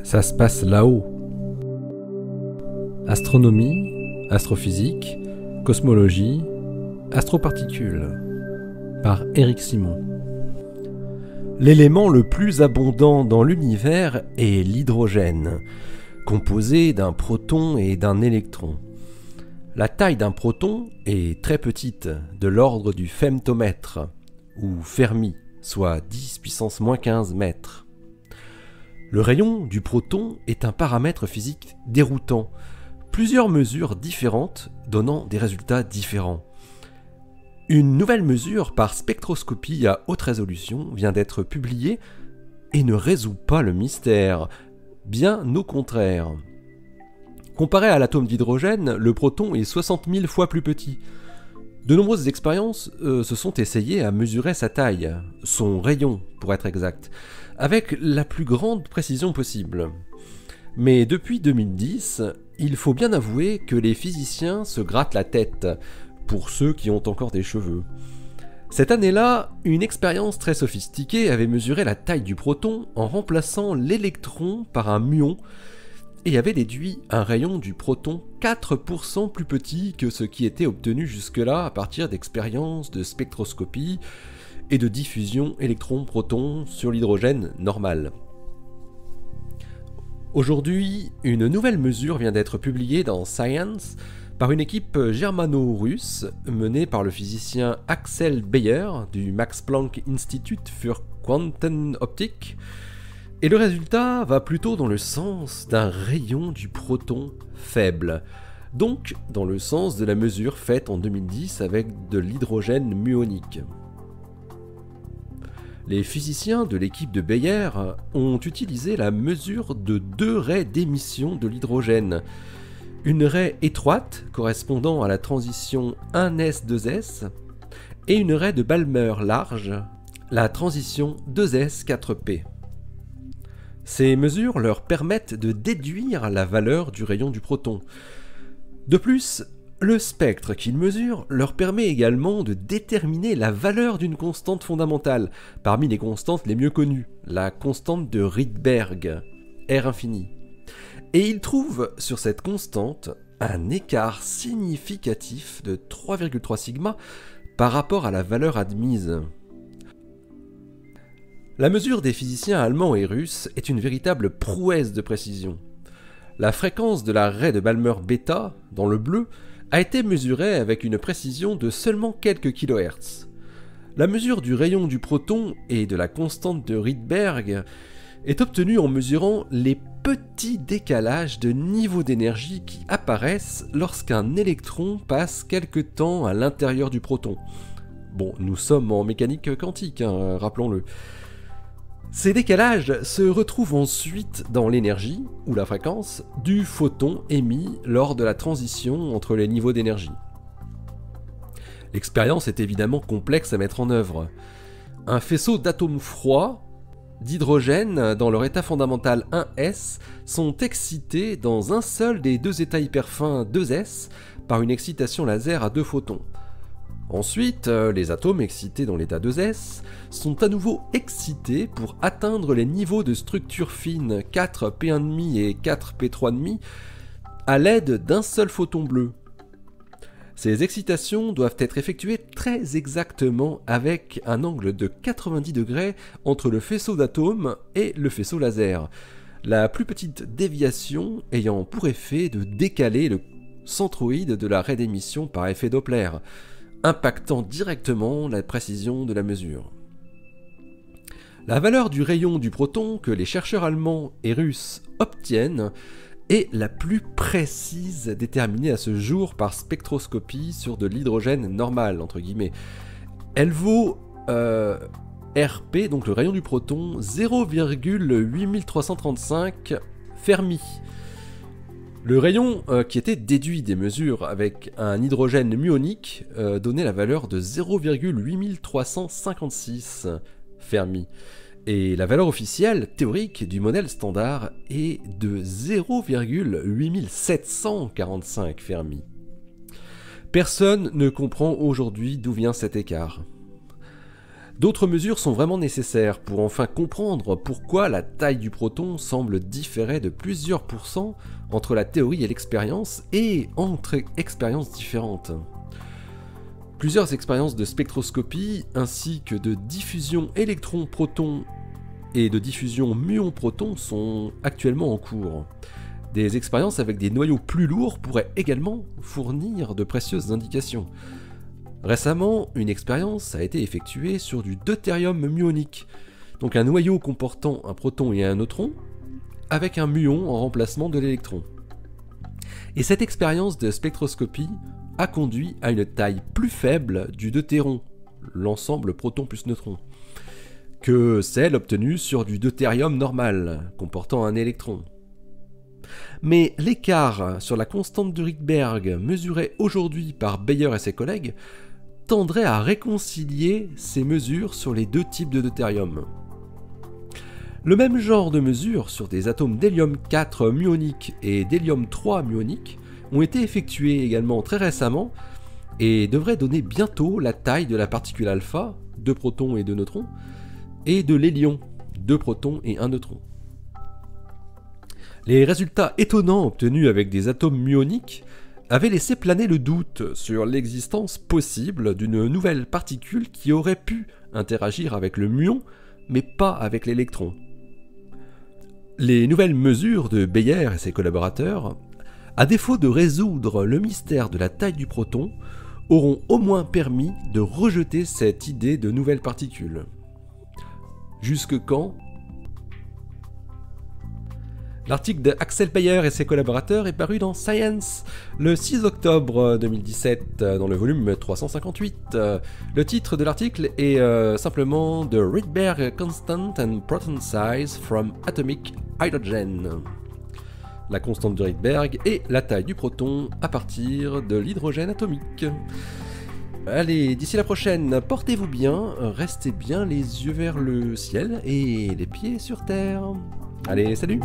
Ça se passe là-haut. Astronomie, astrophysique, cosmologie, astroparticules. Par Éric Simon. L'élément le plus abondant dans l'univers est l'hydrogène, composé d'un proton et d'un électron. La taille d'un proton est très petite, de l'ordre du femtomètre, ou Fermi, soit 10 puissance moins 15 mètres. Le rayon du proton est un paramètre physique déroutant, plusieurs mesures différentes donnant des résultats différents. Une nouvelle mesure par spectroscopie à haute résolution vient d'être publiée et ne résout pas le mystère, bien au contraire. Comparé à l'atome d'hydrogène, le proton est 60 000 fois plus petit. De nombreuses expériences se sont essayées à mesurer sa taille, son rayon pour être exact, avec la plus grande précision possible. Mais depuis 2010, il faut bien avouer que les physiciens se grattent la tête, pour ceux qui ont encore des cheveux. Cette année-là, une expérience très sophistiquée avait mesuré la taille du proton en remplaçant l'électron par un muon et avait déduit un rayon du proton 4% plus petit que ce qui était obtenu jusque-là à partir d'expériences de spectroscopie et de diffusion électron-proton sur l'hydrogène normal. Aujourd'hui, une nouvelle mesure vient d'être publiée dans Science par une équipe germano-russe menée par le physicien Axel Beyer du Max Planck Institut für Quantenoptik, et le résultat va plutôt dans le sens d'un rayon du proton faible, donc dans le sens de la mesure faite en 2010 avec de l'hydrogène muonique. Les physiciens de l'équipe de Beyer ont utilisé la mesure de deux raies d'émission de l'hydrogène, une raie étroite correspondant à la transition 1s-2s et une raie de Balmer large, la transition 2s-4p. Ces mesures leur permettent de déduire la valeur du rayon du proton. De plus, le spectre qu'ils mesurent leur permet également de déterminer la valeur d'une constante fondamentale, parmi les constantes les mieux connues, la constante de Rydberg, R infini. Et ils trouvent sur cette constante un écart significatif de 3,3 sigma par rapport à la valeur admise. La mesure des physiciens allemands et russes est une véritable prouesse de précision. La fréquence de la raie de Balmer bêta, dans le bleu, a été mesurée avec une précision de seulement quelques kHz. La mesure du rayon du proton et de la constante de Rydberg est obtenue en mesurant les petits décalages de niveau d'énergie qui apparaissent lorsqu'un électron passe quelque temps à l'intérieur du proton. Bon, nous sommes en mécanique quantique, rappelons-le. Ces décalages se retrouvent ensuite dans l'énergie, ou la fréquence, du photon émis lors de la transition entre les niveaux d'énergie. L'expérience est évidemment complexe à mettre en œuvre. Un faisceau d'atomes froids d'hydrogène dans leur état fondamental 1s sont excités dans un seul des deux états hyperfins 2s par une excitation laser à deux photons. Ensuite, les atomes excités dans l'état 2s sont à nouveau excités pour atteindre les niveaux de structure fine 4p1,5 et 4p3,5 à l'aide d'un seul photon bleu. Ces excitations doivent être effectuées très exactement avec un angle de 90 degrés entre le faisceau d'atomes et le faisceau laser, la plus petite déviation ayant pour effet de décaler le centroïde de la raie d'émission par effet Doppler, impactant directement la précision de la mesure. La valeur du rayon du proton que les chercheurs allemands et russes obtiennent est la plus précise déterminée à ce jour par spectroscopie sur de l'hydrogène normal, entre guillemets. Elle vaut RP, donc le rayon du proton, 0,8335 Fermi. Le rayon qui était déduit des mesures avec un hydrogène muonique donnait la valeur de 0,8356 Fermi. Et la valeur officielle théorique du modèle standard est de 0,8745 Fermi. Personne ne comprend aujourd'hui d'où vient cet écart. D'autres mesures sont vraiment nécessaires pour enfin comprendre pourquoi la taille du proton semble différer de plusieurs pourcents entre la théorie et l'expérience, et entre expériences différentes. Plusieurs expériences de spectroscopie ainsi que de diffusion électron-proton et de diffusion muon-proton sont actuellement en cours. Des expériences avec des noyaux plus lourds pourraient également fournir de précieuses indications. Récemment, une expérience a été effectuée sur du deutérium muonique, donc un noyau comportant un proton et un neutron, avec un muon en remplacement de l'électron. Et cette expérience de spectroscopie a conduit à une taille plus faible du deutéron, l'ensemble proton plus neutron, que celle obtenue sur du deutérium normal, comportant un électron. Mais l'écart sur la constante de Rydberg mesuré aujourd'hui par Bayer et ses collègues tendrait à réconcilier ces mesures sur les deux types de deutérium. Le même genre de mesures sur des atomes d'hélium 4 muonique et d'hélium 3 muonique ont été effectuées également très récemment et devraient donner bientôt la taille de la particule alpha, 2 protons et 2 neutrons, et de l'hélion, 2 protons et 1 neutron. Les résultats étonnants obtenus avec des atomes muoniques avaient laissé planer le doute sur l'existence possible d'une nouvelle particule qui aurait pu interagir avec le muon, mais pas avec l'électron. Les nouvelles mesures de Bayer et ses collaborateurs, à défaut de résoudre le mystère de la taille du proton, auront au moins permis de rejeter cette idée de nouvelles particules. Jusque quand ? L'article d'Axel Bayer et ses collaborateurs est paru dans Science le 6 octobre 2017 dans le volume 358. Le titre de l'article est simplement The Rydberg Constant and Proton Size from Atomic Hydrogen. La constante de Rydberg et la taille du proton à partir de l'hydrogène atomique. Allez, d'ici la prochaine, portez-vous bien, restez bien les yeux vers le ciel et les pieds sur terre. Allez, salut!